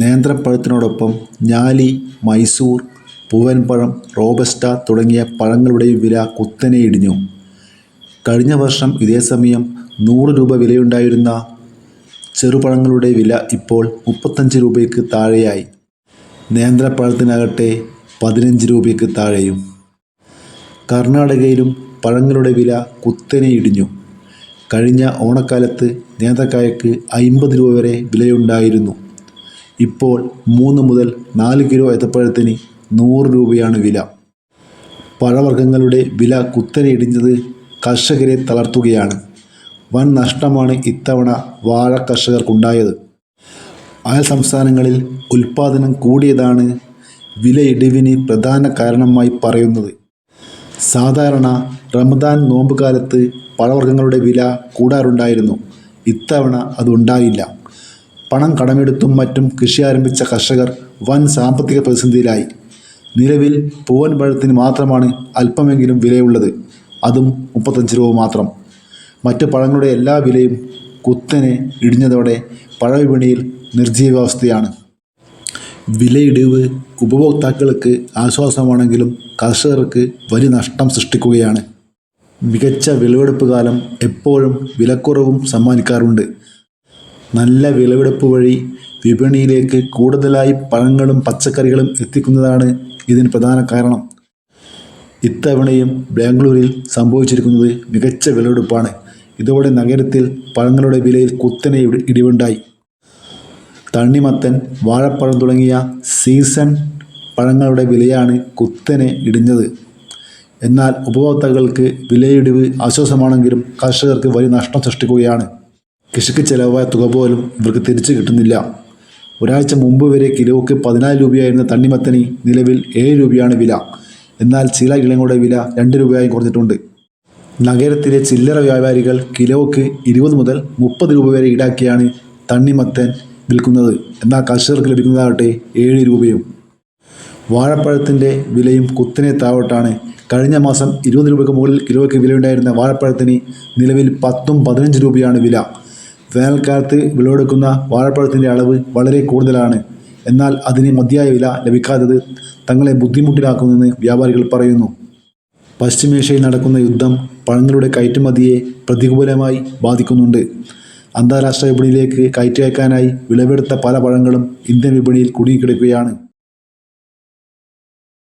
നേന്ത്രപ്പഴത്തിനോടൊപ്പം ഞാലി, Mysore, പൂവൻപഴം, robusta തുടങ്ങിയ പഴങ്ങളുടെയും വില കുത്തനെ ഇടിഞ്ഞു. കഴിഞ്ഞ വർഷം ഇതേസമയം 100 രൂപ വിലയുണ്ടായിരുന്ന ചെറുപഴങ്ങളുടെ വില ഇപ്പോൾ 35 രൂപയ്ക്ക് താഴെയായി. നേന്ത്രപ്പഴത്തിനാകട്ടെ 15 രൂപയ്ക്ക് താഴെയും. കർണാടകയിലും പഴങ്ങളുടെ വില കുത്തനെ ഇടിഞ്ഞു. കഴിഞ്ഞ ഓണക്കാലത്ത് നേന്ത്രക്കായക്ക് 50 രൂപ വരെ വിലയുണ്ടായിരുന്നു. ഇപ്പോൾ 3 മുതൽ 4 കിലോ ഏത്തപ്പഴത്തിന് 100 രൂപയാണ് വില. പഴവർഗ്ഗങ്ങളുടെ വില കുത്തനെ ഇടിഞ്ഞത് കർഷകരെ തളർത്തുകയാണ്. വൻ നഷ്ടമാണ് ഇത്തവണ വാഴ കർഷകർക്കുണ്ടായത്. അയൽ സംസ്ഥാനങ്ങളിൽ ഉൽപ്പാദനം കൂടിയതാണ് വിലയിടിവിന് പ്രധാന കാരണമായി പറയുന്നത്. സാധാരണ റമദാൻ നോമ്പ് കാലത്ത് പഴവർഗ്ഗങ്ങളുടെ വില കൂടാറുണ്ടായിരുന്നു. ഇത്തവണ അതുണ്ടായില്ല. പണം കടമെടുത്തും മറ്റും കൃഷി ആരംഭിച്ച കർഷകർ വൻ സാമ്പത്തിക പ്രതിസന്ധിയിലായി. നിലവിൽ പൂവൻപഴത്തിന് മാത്രമാണ് അല്പമെങ്കിലും വിലയുള്ളത്. അതും 35 രൂപ മാത്രം. മറ്റ് പഴങ്ങളുടെ എല്ലാ വിലയും കുത്തനെ ഇടിഞ്ഞതോടെ പഴവിപണിയിൽ നിർജീവാവസ്ഥയാണ്. വിലയിടിവ് ഉപഭോക്താക്കൾക്ക് ആശ്വാസമാണെങ്കിലും കർഷകർക്ക് വലിയ നഷ്ടം സൃഷ്ടിക്കുകയാണ്. മികച്ച വിളവെടുപ്പ് കാലം എപ്പോഴും വിലക്കുറവും സമ്മാനിക്കാറുണ്ട്. നല്ല വിളവെടുപ്പ് വഴി വിപണിയിലേക്ക് കൂടുതലായി പഴങ്ങളും പച്ചക്കറികളും എത്തിക്കുന്നതാണ് ഇതിന് പ്രധാന കാരണം. ഇത്തവണയും ബാംഗ്ലൂരിൽ സംഭവിച്ചിരിക്കുന്നത് മികച്ച വിളവെടുപ്പാണ്. ഇതോടെ നഗരത്തിൽ പഴങ്ങളുടെ വിലയിൽ കുത്തനെ ഇടിവുണ്ടായി. തണ്ണിമത്തൻ, വാഴപ്പഴം തുടങ്ങിയ സീസൺ പഴങ്ങളുടെ വിലയാണ് കുത്തനെ ഇടിഞ്ഞത്. എന്നാൽ ഉപഭോക്താക്കൾക്ക് വിലയിടിവ് ആശ്വാസമാണെങ്കിലും കർഷകർക്ക് വലിയ നഷ്ടം സൃഷ്ടിക്കുകയാണ്. കൃഷിക്ക് ചെലവായ തുക പോലും ഇവർക്ക് തിരിച്ചു കിട്ടുന്നില്ല. ഒരാഴ്ച മുമ്പ് വരെ കിലോയ്ക്ക് 14 രൂപയായിരുന്ന തണ്ണിമത്തന് നിലവിൽ 7 രൂപയാണ് വില. എന്നാൽ ചില ഇനങ്ങളുടെ വില 2 രൂപയായി കുറഞ്ഞിട്ടുണ്ട്. നഗരത്തിലെ ചില്ലറ വ്യാപാരികൾ കിലോയ്ക്ക് 20 മുതൽ 30 രൂപ വരെ ഈടാക്കിയാണ് തണ്ണിമത്തൻ വിൽക്കുന്നത്. എന്നാൽ കർഷകർക്ക് ലഭിക്കുന്നതാകട്ടെ 7 രൂപയും. വാഴപ്പഴത്തിൻ്റെ വിലയും കുത്തനെ താഴോട്ടാണ്. കഴിഞ്ഞ മാസം 20 രൂപയ്ക്ക് മുകളിൽ കിലോയ്ക്ക് വിലയുണ്ടായിരുന്ന വാഴപ്പഴത്തിന് നിലവിൽ 10-15 രൂപയാണ് വില. വേനൽക്കാലത്ത് വിളവെടുക്കുന്ന വാഴപ്പഴത്തിൻ്റെ അളവ് വളരെ കൂടുതലാണ്. എന്നാൽ അതിന് മതിയായ വില ലഭിക്കാത്തത് തങ്ങളെ ബുദ്ധിമുട്ടിലാക്കുമെന്ന് വ്യാപാരികൾ പറയുന്നു. പശ്ചിമേഷ്യയിൽ നടക്കുന്ന യുദ്ധം പഴങ്ങളുടെ കയറ്റുമതിയെ പ്രതികൂലമായി ബാധിക്കുന്നുണ്ട്. അന്താരാഷ്ട്ര വിപണിയിലേക്ക് കയറ്റി അയക്കാനായി വിളവെടുത്ത പല പഴങ്ങളും ഇന്ത്യൻ വിപണിയിൽ കുടുങ്ങിക്കിടക്കുകയാണ്.